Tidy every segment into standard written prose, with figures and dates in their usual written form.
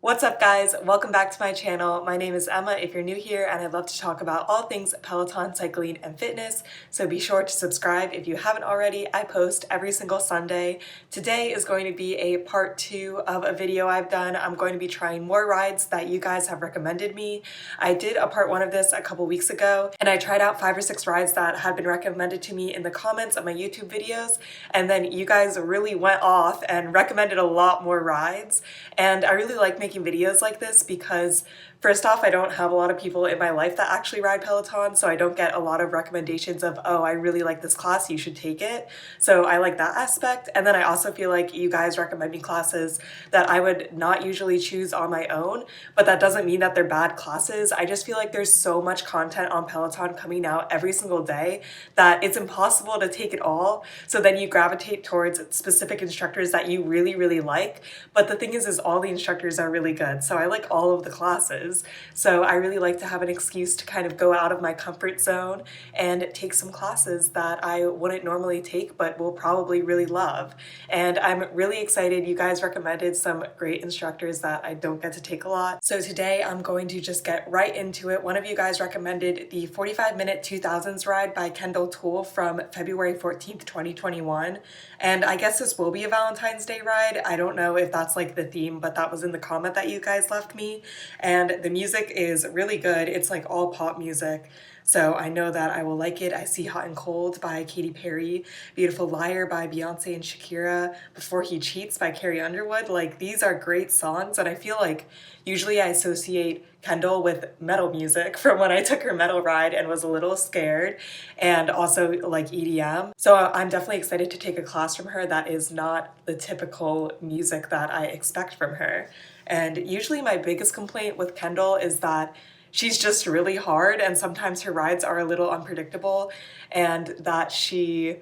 What's up guys? Welcome back to my channel. My name is Emma if you're new here, and I'd love to talk about all things Peloton, cycling, and fitness, so be sure to subscribe if you haven't already. I post every single Sunday. Today is going to be a part 2 of a video I've done. I'm going to be trying more rides that you guys have recommended me. I did a part 1 of this a couple weeks ago, and I tried out 5 or 6 rides that had been recommended to me in the comments of my YouTube videos, and then you guys really went off and recommended a lot more rides, and I really like making videos like this because first off, I don't have a lot of people in my life that actually ride Peloton, so I don't get a lot of recommendations of, oh, I really like this class, you should take it. So I like that aspect. And then I also feel like you guys recommend me classes that I would not usually choose on my own, but that doesn't mean that they're bad classes. I just feel like there's so much content on Peloton coming out every single day that it's impossible to take it all. So then you gravitate towards specific instructors that you really, really like. But the thing is all the instructors are really good. So I like all of the classes. So I really like to have an excuse to kind of go out of my comfort zone and take some classes that I wouldn't normally take but will probably really love. And I'm really excited. You guys recommended some great instructors that I don't get to take a lot. So today I'm going to just get right into it. One of you guys recommended the 45-minute 2000s ride by Kendall Toole from February 14th, 2021. And I guess this will be a Valentine's Day ride. I don't know if that's like the theme, but that was in the comment that you guys left me. And the music is really good. It's like all pop music, so I know that I will like it. I see Hot and Cold by Katy Perry, Beautiful Liar by Beyonce and Shakira, Before He Cheats by Carrie Underwood. Like, these are great songs, and I feel like usually I associate Kendall with metal music from when I took her metal ride and was a little scared, and also like EDM. So I'm definitely excited to take a class from her that is not the typical music that I expect from her. And usually my biggest complaint with Kendall is that she's just really hard, and sometimes her rides are a little unpredictable, and that she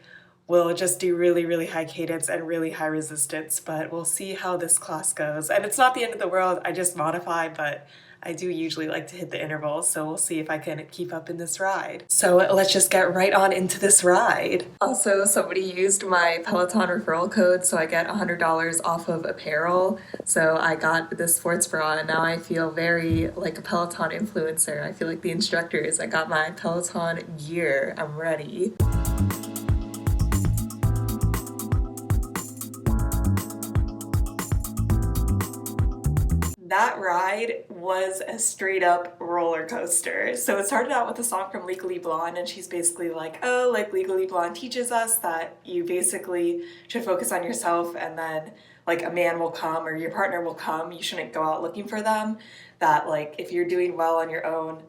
will just do really, really high cadence and really high resistance. But we'll see how this class goes. And it's not the end of the world. I just modify, but I do usually like to hit the intervals, so we'll see if I can keep up in this ride. So let's just get right on into this ride. Also, somebody used my Peloton referral code, so I get $100 off of apparel. So I got this sports bra, and now I feel very like a Peloton influencer. I feel like the instructors. I got my Peloton gear. I'm ready. That ride was a straight up roller coaster. So it started out with a song from Legally Blonde, and she's basically like, oh, like Legally Blonde teaches us that you basically should focus on yourself, and then like a man will come or your partner will come. You shouldn't go out looking for them. That like if you're doing well on your own,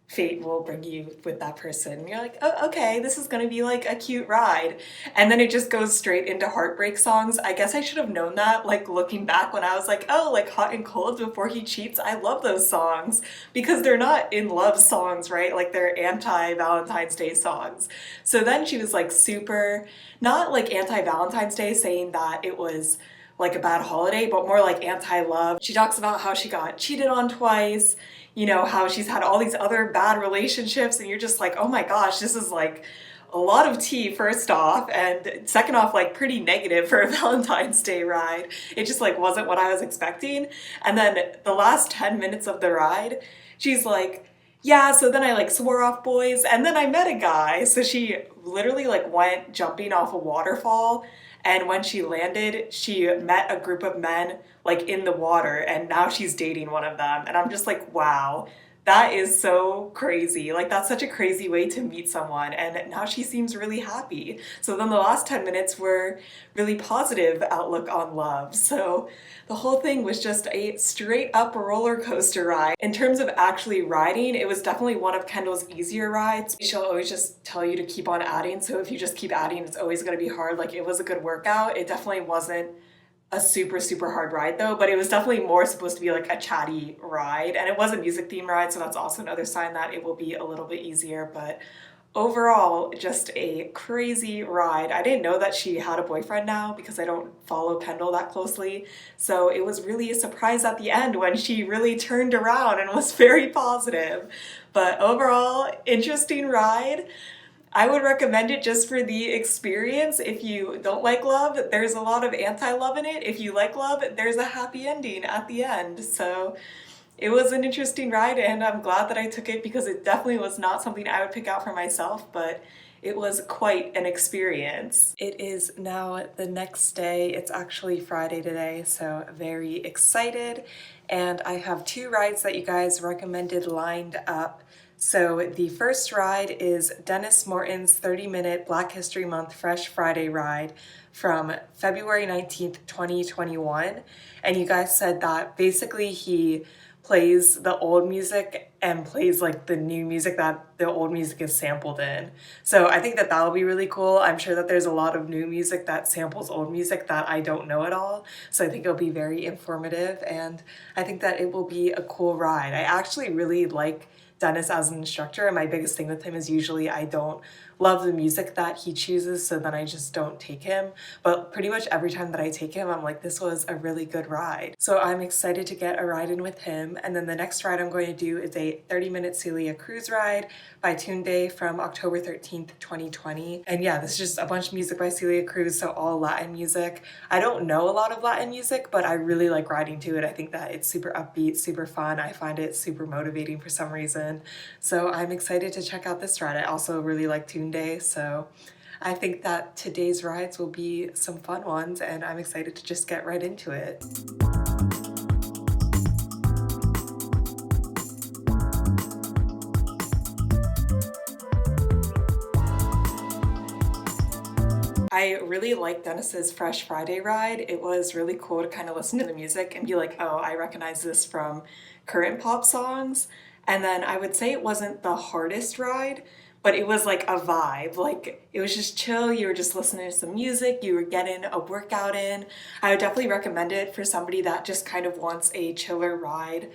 fate will bring you with that person. And you're like, oh, okay, this is gonna be like a cute ride. And then it just goes straight into heartbreak songs. I guess I should have known that, like looking back when I was like, oh, like Hot and Cold, Before He Cheats. I love those songs because they're not in love songs, right? Like they're anti-Valentine's Day songs. So then she was like super, not like anti-Valentine's Day, saying that it was like a bad holiday, but more like anti-love. She talks about how she got cheated on twice, you know, how she's had all these other bad relationships, and you're just like, oh my gosh, this is like a lot of tea first off, and second off, like pretty negative for a Valentine's Day ride. It just like wasn't what I was expecting. And then the last 10 minutes of the ride, she's like, yeah, so then I like swore off boys, and then I met a guy. So she literally like went jumping off a waterfall, and when she landed, she met a group of men like in the water, and now she's dating one of them. And I'm just like, wow, that is so crazy. Like that's such a crazy way to meet someone, and now she seems really happy. So then the last 10 minutes were really positive outlook on love. So the whole thing was just a straight up roller coaster ride. In terms of actually riding, it was definitely one of Kendall's easier rides. She'll always just tell you to keep on adding, so if you just keep adding, it's always going to be hard. Like it was a good workout. It definitely wasn't a super, super hard ride though, but it was definitely more supposed to be like a chatty ride, and it was a music theme ride, so that's also another sign that it will be a little bit easier. But overall, just a crazy ride. I didn't know that she had a boyfriend now because I don't follow Kendall that closely, so it was really a surprise at the end when she really turned around and was very positive. But overall, interesting ride. I would recommend it just for the experience. If you don't like love, there's a lot of anti-love in it. If you like love, there's a happy ending at the end. So it was an interesting ride, and I'm glad that I took it because it definitely was not something I would pick out for myself, but it was quite an experience. It is now the next day. It's actually Friday today, so very excited. And I have two rides that you guys recommended lined up. So the first ride is Dennis Morton's 30-minute Black History Month Fresh Friday ride from February 19th, 2021. And you guys said that basically he plays the old music and plays like the new music that the old music is sampled in. So I think that that'll be really cool. I'm sure that there's a lot of new music that samples old music that I don't know at all. So I think it'll be very informative, and I think that it will be a cool ride. I actually really like Dennis as an instructor, and my biggest thing with him is usually I don't love the music that he chooses, so then I just don't take him. But pretty much every time that I take him, I'm like, this was a really good ride. So I'm excited to get a ride in with him. And then the next ride I'm going to do is a 30-minute Celia cruise ride by Tunde from October 13th, 2020. And yeah, this is just a bunch of music by Celia Cruz, so all Latin music. I don't know a lot of Latin music, but I really like riding to it. I think that it's super upbeat, super fun. I find it super motivating for some reason. So I'm excited to check out this ride. I also really like Tunde, so I think that today's rides will be some fun ones, and I'm excited to just get right into it. I really liked Dennis's Fresh Friday ride. It was really cool to kind of listen to the music and be like, oh, I recognize this from current pop songs. And then I would say it wasn't the hardest ride, but it was like a vibe. Like it was just chill. You were just listening to some music. You were getting a workout in. I would definitely recommend it for somebody that just kind of wants a chiller ride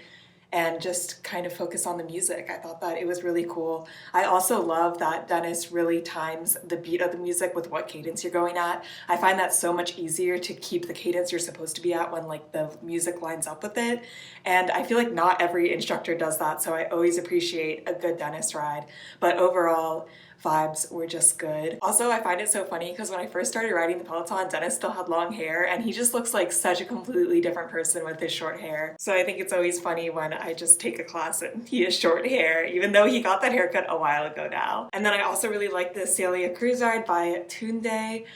and just kind of focus on the music. I thought that it was really cool. I also love that Dennis really times the beat of the music with what cadence you're going at. I find that so much easier to keep the cadence you're supposed to be at when like the music lines up with it. And I feel like not every instructor does that, so I always appreciate a good Dennis ride. But overall, vibes were just good. Also, I find it so funny because when I first started riding the Peloton, Dennis still had long hair, and he just looks like such a completely different person with his short hair. So I think it's always funny when I just take a class and he has short hair, even though he got that haircut a while ago now. And then I also really like the Celia Cruise Ride by Tunde.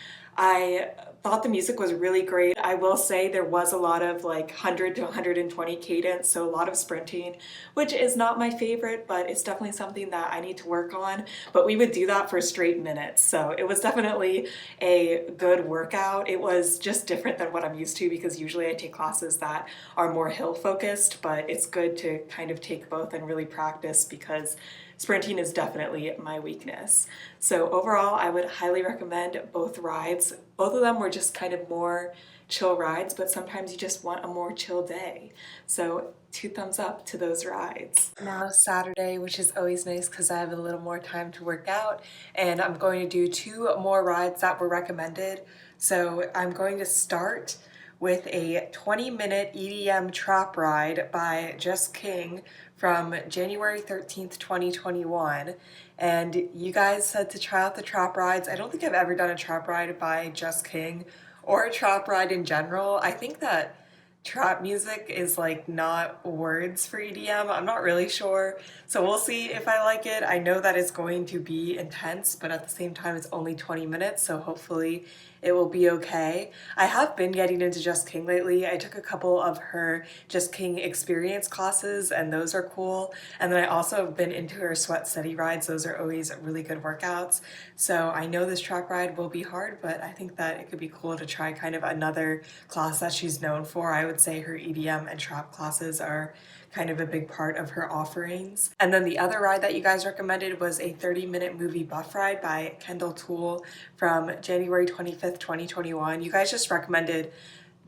I thought the music was really great. I will say there was a lot of like 100 to 120 cadence, so a lot of sprinting, which is not my favorite, but it's definitely something that I need to work on. But we would do that for straight minutes, so it was definitely a good workout. It was just different than what I'm used to because usually I take classes that are more hill focused, but it's good to kind of take both and really practice because sprinting is definitely my weakness. So overall, I would highly recommend both rides. Both of them were just kind of more chill rides, but sometimes you just want a more chill day. So 2 thumbs up to those rides. Now Saturday, which is always nice because I have a little more time to work out, and I'm going to do 2 more rides that were recommended. So I'm going to start with a 20-minute EDM trap ride by Just King from January 13th, 2021. And you guys said to try out the trap rides. I don't think I've ever done a trap ride by Just King or a trap ride in general. I think that trap music is like not words for EDM. I'm not really sure. So we'll see if I like it. I know that it's going to be intense, but at the same time, it's only 20 minutes. So hopefully it will be okay. I have been getting into Just King lately. I took a couple of her Just King experience classes, and those are cool. And then I also have been into her Sweat Steady rides. Those are always really good workouts. So I know this trap ride will be hard, but I think that it could be cool to try kind of another class that she's known for. I would say her EDM and trap classes are kind of a big part of her offerings. And then the other ride that you guys recommended was a 30-minute movie buff ride by Kendall Toole from January 25th, 2021. You guys just recommended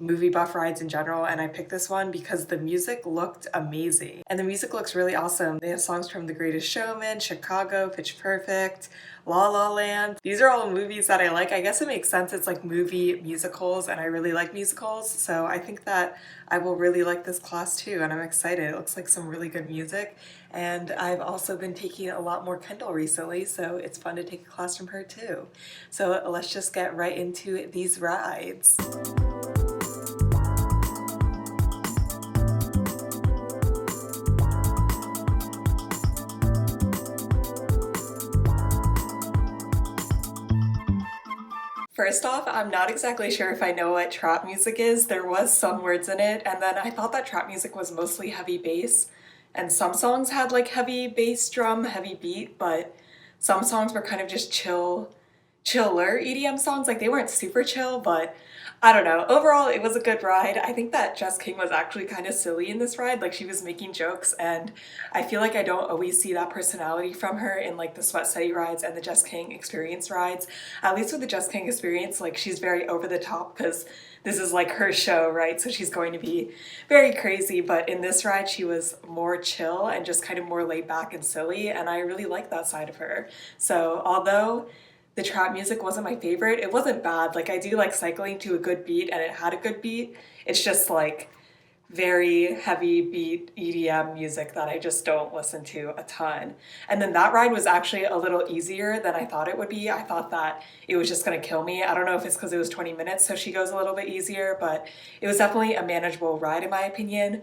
movie buff rides in general, and I picked this one because the music looked amazing. And the music looks really awesome. They have songs from The Greatest Showman, Chicago, Pitch Perfect, La La Land. These are all movies that I like. I guess it makes sense. It's like movie musicals, and I really like musicals, so I think that I will really like this class too, and I'm excited. It looks like some really good music, and I've also been taking a lot more Kendall recently, so it's fun to take a class from her too. So let's just get right into these rides. First off, I'm not exactly sure if I know what trap music is. There was some words in it, and then I thought that trap music was mostly heavy bass, and some songs had like heavy bass drum, heavy beat, but some songs were kind of just chiller EDM songs. Like they weren't super chill, but I don't know. Overall, it was a good ride. I think that Jess King was actually kind of silly in this ride. Like she was making jokes, and I feel like I don't always see that personality from her in like the Sweat Steady rides and the Jess King Experience rides. At least with the Jess King Experience, like she's very over the top because this is like her show, right? So she's going to be very crazy, but in this ride she was more chill and just kind of more laid back and silly, and I really like that side of her. So although the trap music wasn't my favorite, it wasn't bad. Like I do like cycling to a good beat, and it had a good beat. It's just like very heavy beat EDM music that I just don't listen to a ton. And then that ride was actually a little easier than I thought it would be. I thought that it was just gonna kill me. I don't know if it's because it was 20 minutes, so she goes a little bit easier, but it was definitely a manageable ride in my opinion.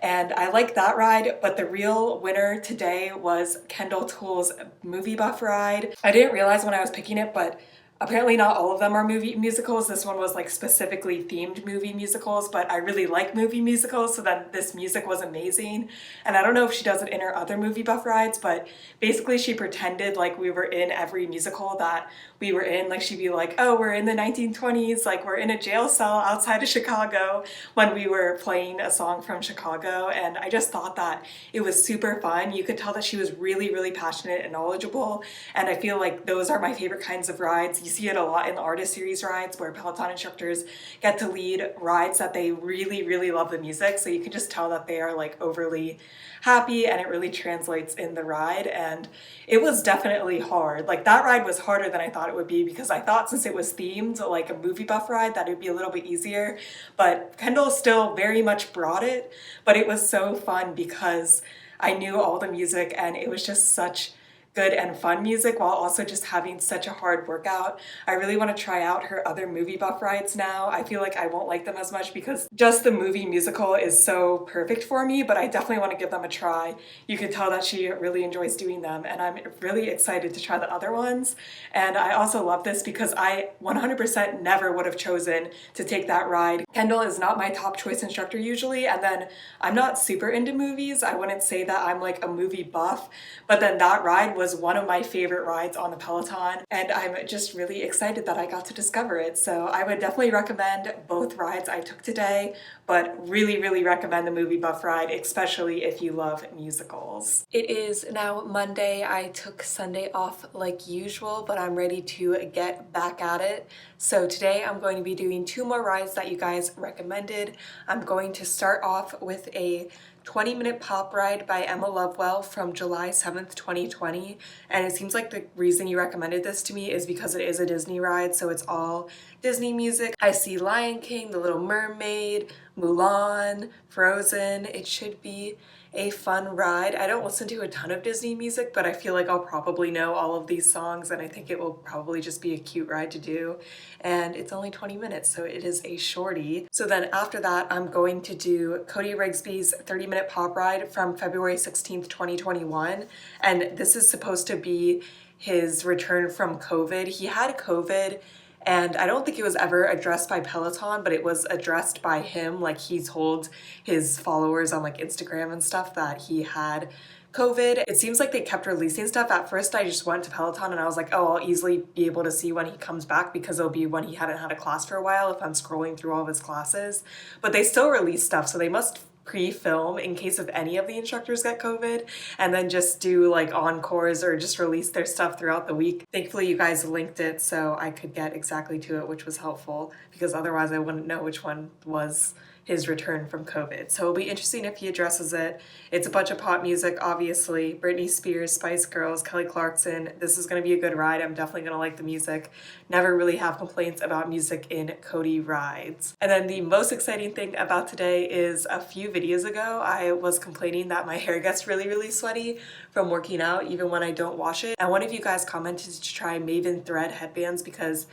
And I like that ride, but the real winner today was Kendall Toole's movie buff ride. I didn't realize when I was picking it, but apparently not all of them are movie musicals. This one was like specifically themed movie musicals, but I really like movie musicals, so then this music was amazing. And I don't know if she does it in her other movie buff rides, but basically she pretended like we were in every musical that we were in. Like she'd be like, oh, we're in the 1920s, like we're in a jail cell outside of Chicago when we were playing a song from Chicago. And I just thought that it was super fun. You could tell that she was really, really passionate and knowledgeable. And I feel like those are my favorite kinds of rides. You see it a lot in the Artist Series rides where Peloton instructors get to lead rides that they really, really love the music. So you can just tell that they are like overly happy, and it really translates in the ride. And it was definitely hard. Like that ride was harder than I thought it would be, because I thought since it was themed like a movie buff ride that it would be a little bit easier, but Kendall still very much brought it. But it was so fun because I knew all the music, and it was just such good and fun music while also just having such a hard workout. I really want to try out her other movie buff rides now. I feel like I won't like them as much because just the movie musical is so perfect for me, but I definitely want to give them a try. You can tell that she really enjoys doing them, and I'm really excited to try the other ones. And I also love this because I 100% never would have chosen to take that ride. Kendall is not my top choice instructor usually, and then I'm not super into movies. I wouldn't say that I'm like a movie buff, but then that ride was one of my favorite rides on the Peloton, and I'm just really excited that I got to discover it. So I would definitely recommend both rides I took today, but really, really recommend the movie buff ride, especially if you love musicals. It is now Monday. I took Sunday off like usual, but I'm ready to get back at it. So today I'm going to be doing 2 more rides that you guys recommended. I'm going to start off with a 20-minute pop ride by Emma Lovewell from July 7th, 2020. And it seems like the reason you recommended this to me is because it is a Disney ride, so it's all Disney music. I see Lion King, The Little Mermaid, Mulan, Frozen. It should be a fun ride. I don't listen to a ton of Disney music, but I feel like I'll probably know all of these songs, and I think it will probably just be a cute ride to do. And it's only 20 minutes, so it is a shorty. So then after that, I'm going to do Cody Rigsby's 30-minute pop ride from February 16th, 2021. And this is supposed to be his return from COVID. He had COVID, and I don't think it was ever addressed by Peloton, but it was addressed by him. Like he told his followers on like Instagram and stuff that he had COVID. It seems like they kept releasing stuff. At first I just went to Peloton and I was like, oh, I'll easily be able to see when he comes back because it'll be when he hadn't had a class for a while if I'm scrolling through all of his classes. But they still release stuff, so they must pre-film in case of any of the instructors get COVID, and then just do like encores or just release their stuff throughout the week. Thankfully you guys linked it so I could get exactly to it, which was helpful because otherwise I wouldn't know which one was his return from COVID. So it'll be interesting if he addresses it. It's a bunch of pop music, obviously. Britney Spears, Spice Girls, Kelly Clarkson. This is gonna be a good ride. I'm definitely gonna like the music. Never really have complaints about music in Cody rides. And then the most exciting thing about today is a few videos ago, I was complaining that my hair gets really, really sweaty from working out even when I don't wash it. And one of you guys commented to try Maven thread headbands because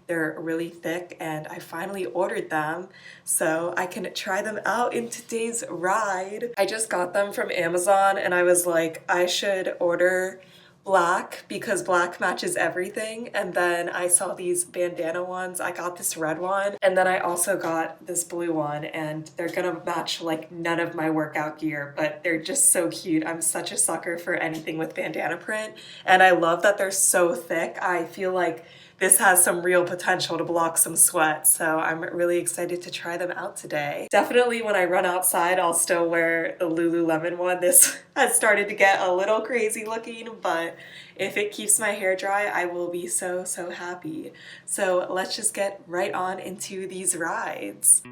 they're really thick and I finally ordered them so I can try them out in today's ride. I just got them from Amazon and I was like, I should order black because black matches everything. And then I saw these bandana ones. I got this red one and then I also got this blue one, and they're gonna match like none of my workout gear, but they're just so cute. I'm such a sucker for anything with bandana print, and I love that they're so thick. I feel like this has some real potential to block some sweat, so I'm really excited to try them out today. Definitely when I run outside, I'll still wear the Lululemon one. This has started to get a little crazy looking, but if it keeps my hair dry, I will be so, so happy. So let's just get right on into these rides.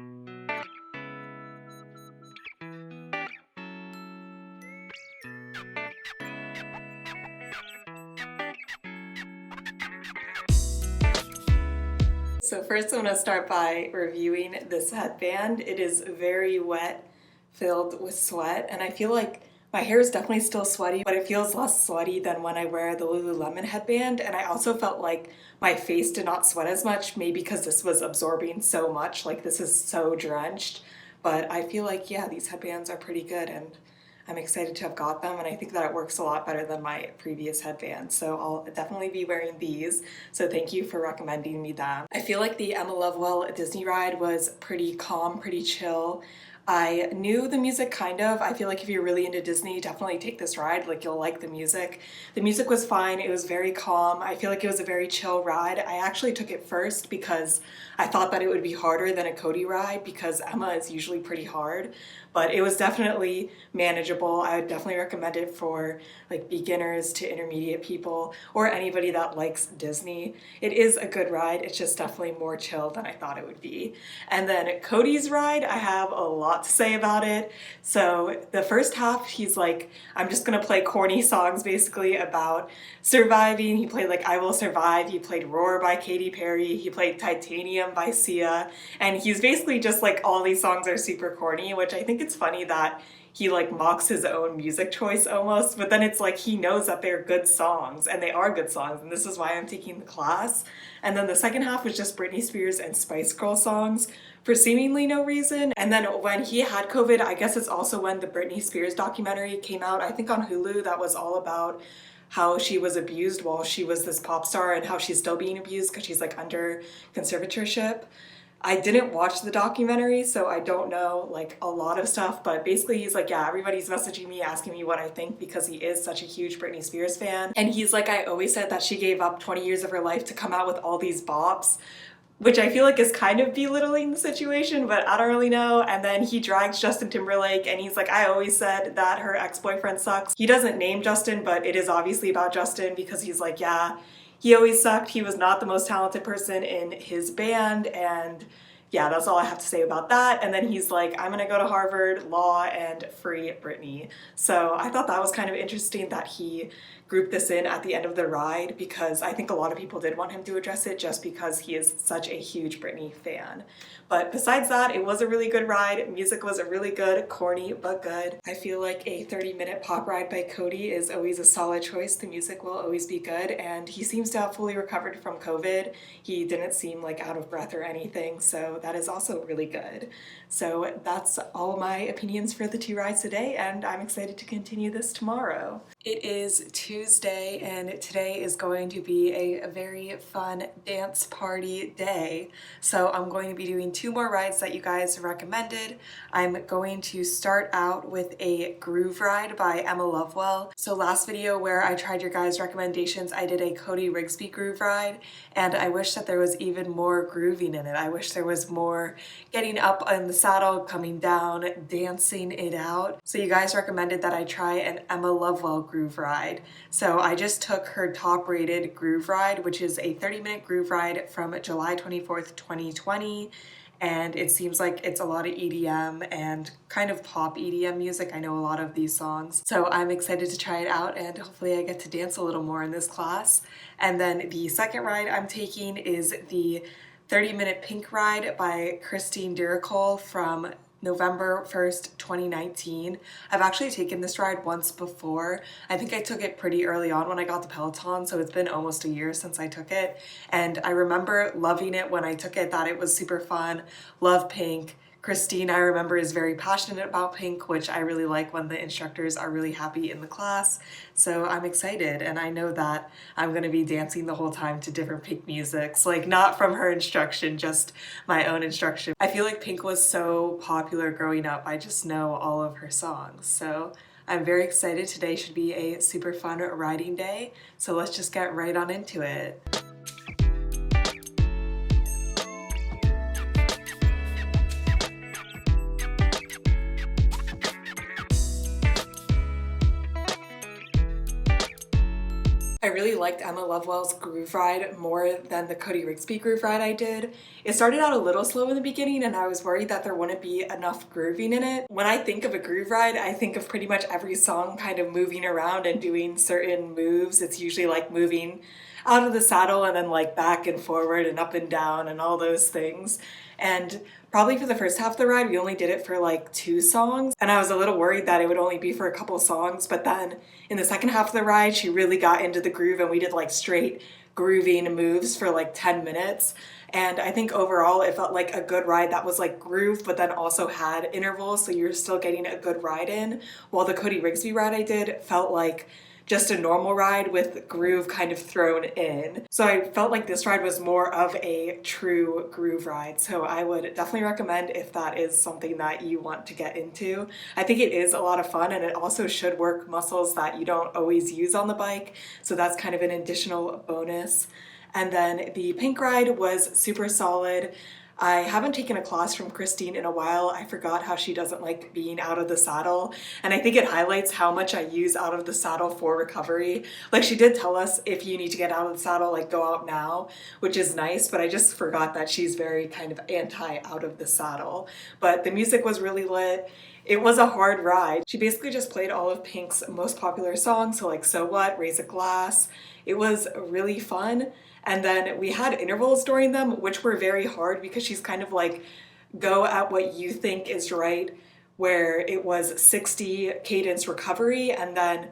So first I'm going to start by reviewing this headband. It is very wet, filled with sweat, and I feel like my hair is definitely still sweaty, but it feels less sweaty than when I wear the Lululemon headband. And I also felt like my face did not sweat as much, maybe because this was absorbing so much, like this is so drenched. But I feel like, yeah, these headbands are pretty good and I'm excited to have got them, and I think that it works a lot better than my previous headband. So I'll definitely be wearing these. So thank you for recommending me them. I feel like the Emma Lovewell Disney ride was pretty calm, pretty chill. I knew the music kind of. I feel like if you're really into Disney, definitely take this ride. Like, you'll like the music. The music was fine. It was very calm. I feel like it was a very chill ride. I actually took it first because I thought that it would be harder than a Cody ride because Emma is usually pretty hard. But it was definitely manageable. I would definitely recommend it for like beginners to intermediate people or anybody that likes Disney. It is a good ride. It's just definitely more chill than I thought it would be. And then Cody's ride, I have a lot to say about it. So the first half, he's like, I'm just gonna play corny songs basically about surviving. He played like I Will Survive. He played Roar by Katy Perry. He played Titanium by Sia. And he's basically just like, all these songs are super corny, which I think it's funny that he like mocks his own music choice almost, but then it's like he knows that they're good songs, and they are good songs, and this is why I'm taking the class. And then the second half was just Britney Spears and Spice Girls songs for seemingly no reason. And then when he had COVID, I guess it's also when the Britney Spears documentary came out, I think on Hulu, that was all about how she was abused while she was this pop star and how she's still being abused because she's like under conservatorship. I didn't watch the documentary, so I don't know like a lot of stuff, but basically he's like, yeah, everybody's messaging me asking me what I think because he is such a huge Britney Spears fan. And he's like, I always said that she gave up 20 years of her life to come out with all these bops, which I feel like is kind of belittling the situation, but I don't really know. And then he drags Justin Timberlake and he's like, I always said that her ex-boyfriend sucks. He doesn't name Justin, but it is obviously about Justin because he's like, yeah, he always sucked. He was not the most talented person in his band, and yeah, that's all I have to say about that. And then he's like, I'm gonna go to Harvard Law and free Britney. So I thought that was kind of interesting that he grouped this in at the end of the ride because I think a lot of people did want him to address it just because he is such a huge Britney fan. But besides that, it was a really good ride. Music was a really good, corny but good. I feel like a 30-minute pop ride by Cody is always a solid choice. The music will always be good, and he seems to have fully recovered from COVID. He didn't seem like out of breath or anything, so that is also really good. So that's all my opinions for the 2 rides today, and I'm excited to continue this tomorrow. It is Tuesday, and today is going to be a very fun dance party day. So I'm going to be doing 2 more rides that you guys recommended. I'm going to start out with a groove ride by Emma Lovewell. So last video where I tried your guys' recommendations, I did a Cody Rigsby groove ride, and I wish that there was even more grooving in it. I wish there was more getting up on the saddle, coming down, dancing it out. So you guys recommended that I try an Emma Lovewell groove ride. So I just took her top rated groove ride, which is a 30-minute groove ride from July 24th, 2020. And it seems like it's a lot of EDM and kind of pop EDM music. I know a lot of these songs. So I'm excited to try it out, and hopefully I get to dance a little more in this class. And then the second ride I'm taking is the 30-minute Pink ride by Christine Diricole from November 1st, 2019. I've actually taken this ride once before. I think I took it pretty early on when I got the Peloton, so it's been almost a year since I took it. And I remember loving it when I took it, thought it was super fun. Love Pink. Christine, I remember, is very passionate about Pink, which I really like when the instructors are really happy in the class. So I'm excited, and I know that I'm going to be dancing the whole time to different Pink musics, like not from her instruction, just my own instruction. I feel like Pink was so popular growing up, I just know all of her songs. So I'm very excited. Today should be a super fun riding day, so let's just get right on into it. I really liked Emma Lovewell's groove ride more than the Cody Rigsby groove ride I did. It started out a little slow in the beginning, and I was worried that there wouldn't be enough grooving in it. When I think of a groove ride, I think of pretty much every song kind of moving around and doing certain moves. It's usually like moving out of the saddle and then like back and forward and up and down and all those things. And probably for the first half of the ride, we only did it for like 2 songs. And I was a little worried that it would only be for a couple songs. But then in the second half of the ride, she really got into the groove, and we did like straight grooving moves for like 10 minutes. And I think overall it felt like a good ride that was like groove, but then also had intervals. So you're still getting a good ride in. While the Cody Rigsby ride I did felt like just a normal ride with groove kind of thrown in. So I felt like this ride was more of a true groove ride. So I would definitely recommend if that is something that you want to get into. I think it is a lot of fun, and it also should work muscles that you don't always use on the bike. So that's kind of an additional bonus. And then the Pink ride was super solid. I haven't taken a class from Christine in a while. I forgot how she doesn't like being out of the saddle, and I think it highlights how much I use out of the saddle for recovery. Like, she did tell us if you need to get out of the saddle, like go out now, which is nice, but I just forgot that she's very kind of anti out of the saddle. But the music was really lit. It was a hard ride. She basically just played all of Pink's most popular songs, so like So What, Raise a Glass. It was really fun. And then we had intervals during them, which were very hard because she's kind of like, go at what you think is right, where it was 60 cadence recovery and then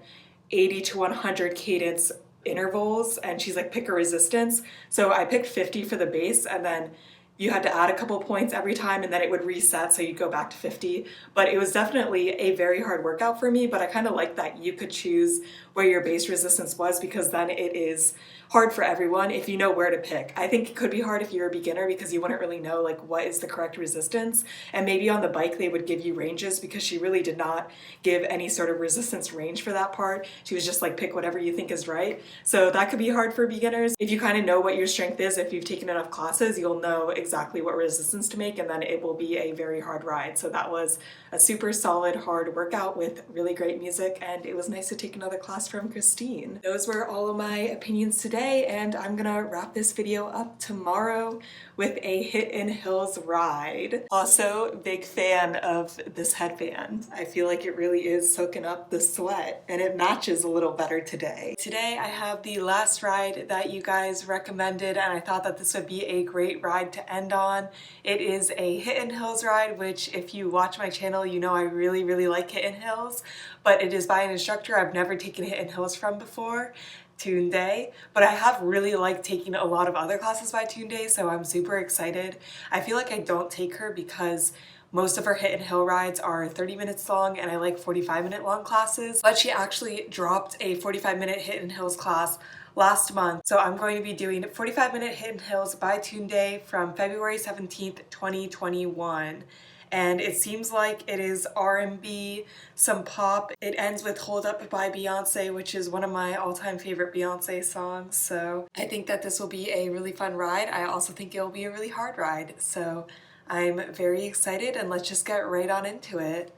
80 to 100 cadence intervals. And she's like, pick a resistance. So I picked 50 for the base, and then you had to add a couple points every time, and then it would reset, so you'd go back to 50. But it was definitely a very hard workout for me, but I kind of like that you could choose where your base resistance was, because then it is hard for everyone if you know where to pick. I think it could be hard if you're a beginner because you wouldn't really know like what is the correct resistance, and maybe on the bike they would give you ranges, because she really did not give any sort of resistance range for that part. She was just like, pick whatever you think is right. So that could be hard for beginners. If you kind of know what your strength is, if you've taken enough classes, you'll know exactly what resistance to make, and then it will be a very hard ride. So that was a super solid hard workout with really great music, and it was nice to take another class from Christine. Those were all of my opinions today, and I'm gonna wrap this video up tomorrow with a Hidden Hills ride. Also, big fan of this headband. I feel like it really is soaking up the sweat, and it matches a little better today. Today I have the last ride that you guys recommended, and I thought that this would be a great ride to end on. It is a Hidden Hills ride, which if you watch my channel, you know I really like Hidden Hills, but it is by an instructor I've never taken Hidden Hills from before, Tunde, but I have really liked taking a lot of other classes by Tunde, so I'm super excited. I feel like I don't take her because most of her Hidden Hill rides are 30 minutes long, and I like 45-minute long classes, but she actually dropped a 45-minute Hidden Hills class last month. So I'm going to be doing 45-minute Hidden Hills by Tunde from February 17th, 2021. And it seems like it is R&B, some pop. It ends with Hold Up by Beyonce, which is one of my all-time favorite Beyonce songs. So I think that this will be a really fun ride. I also think it will be a really hard ride. So I'm very excited, and let's just get right on into it.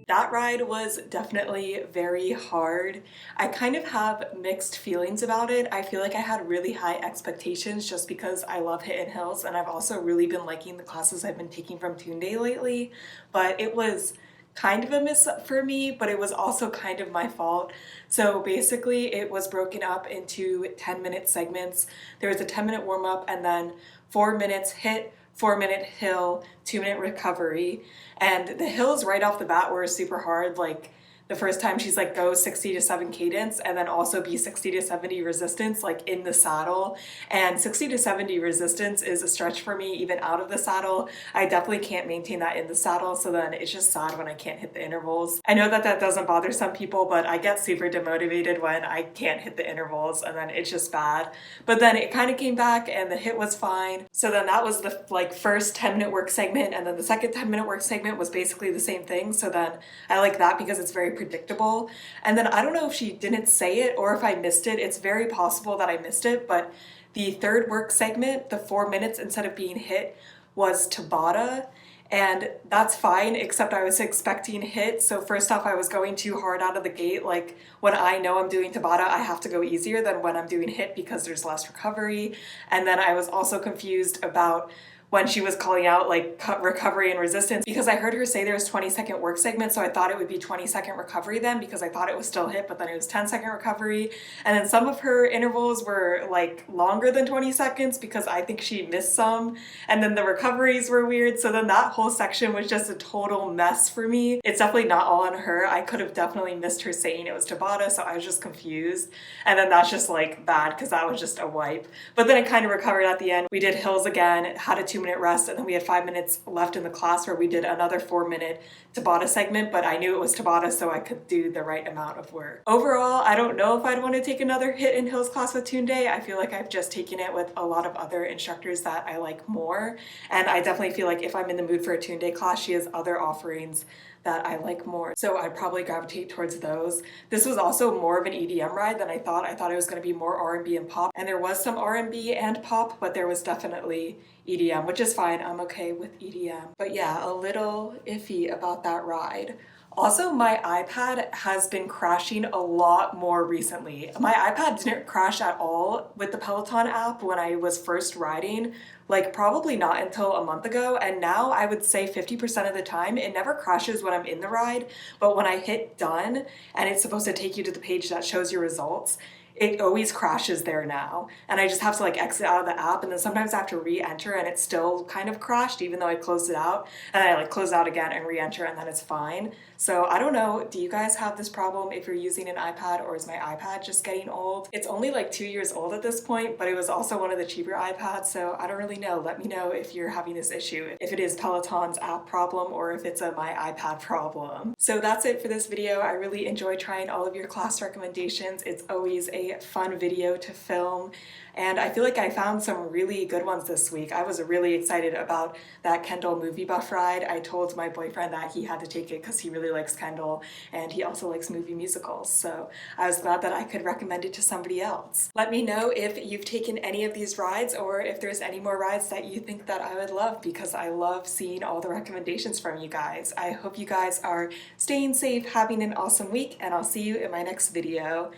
That ride was definitely very hard. I kind of have mixed feelings about it. I feel like I had really high expectations just because I love Hidden Hills, and I've also really been liking the classes I've been taking from Tunde lately, but it was kind of a miss for me, but it was also kind of my fault. So basically it was broken up into 10-minute segments. There was a 10-minute warm-up and then 4 minutes hit, 4-minute hill, 2-minute recovery. And the hills right off the bat were super hard. Like the first time she's like go 60 to 7 cadence and then also be 60 to 70 resistance like in the saddle. And 60 to 70 resistance is a stretch for me even out of the saddle. I definitely can't maintain that in the saddle, so then it's just sad when I can't hit the intervals. I know that that doesn't bother some people, but I get super demotivated when I can't hit the intervals, and then it's just bad. But then it kind of came back and the hit was fine. So then that was the like first 10-minute work segment, and then the second 10-minute work segment was basically the same thing. So then I like that because it's very predictable. And then I don't know if she didn't say it or if I missed it. It's very possible that I missed it, but the third work segment, the 4 minutes instead of being hit, was Tabata. And that's fine, except I was expecting hit. So first off, I was going too hard out of the gate. Like when I know I'm doing Tabata, I have to go easier than when I'm doing hit because there's less recovery. And then I was also confused about when she was calling out like recovery and resistance, because I heard her say there was 20-second work segment, so I thought it would be 20-second recovery then because I thought it was still hit, but then it was 10-second recovery. And then some of her intervals were like longer than 20 seconds because I think she missed some, and then the recoveries were weird. So then that whole section was just a total mess for me. It's definitely not all on her. I could have definitely missed her saying it was Tabata, so I was just confused. And then that's just like bad because that was just a wipe. But then it kind of recovered at the end. We did hills again, had a 2-minute rest, and then we had 5 minutes left in the class where we did another 4-minute Tabata segment, but I knew it was Tabata, so I could do the right amount of work. Overall, I don't know if I'd want to take another hit in hills class with Tunde. I feel like I've just taken it with a lot of other instructors that I like more, and I definitely feel like if I'm in the mood for a Tunde class, she has other offerings that I like more. So I'd probably gravitate towards those. This was also more of an EDM ride than I thought. I thought it was going to be more R&B and pop, and there was some R&B and pop, but there was definitely EDM, which is fine. I'm okay with EDM. But yeah, a little iffy about that ride. Also, my iPad has been crashing a lot more recently. My iPad didn't crash at all with the Peloton app when I was first riding, like probably not until a month ago, and now I would say 50% of the time it never crashes when I'm in the ride, but when I hit done and it's supposed to take you to the page that shows your results, it always crashes there now, and I just have to like exit out of the app, and then sometimes I have to re-enter and it's still kind of crashed even though I closed it out, and I like close out again and re-enter and then it's fine. So I don't know, do you guys have this problem if you're using an iPad, or is my iPad just getting old? It's only like 2 years old at this point, but it was also one of the cheaper iPads, so I don't really know. Let me know if you're having this issue, if it is Peloton's app problem or if it's a my iPad problem. So that's it for this video. I really enjoy trying all of your class recommendations. It's always a fun video to film, and I feel like I found some really good ones this week. I was really excited about that Kendall movie buff ride. I told my boyfriend that he had to take it because he really likes Kendall and he also likes movie musicals, so I was glad that I could recommend it to somebody else. Let me know if you've taken any of these rides or if there's any more rides that you think that I would love, because I love seeing all the recommendations from you guys. I hope you guys are staying safe, having an awesome week, and I'll see you in my next video.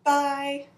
Bye!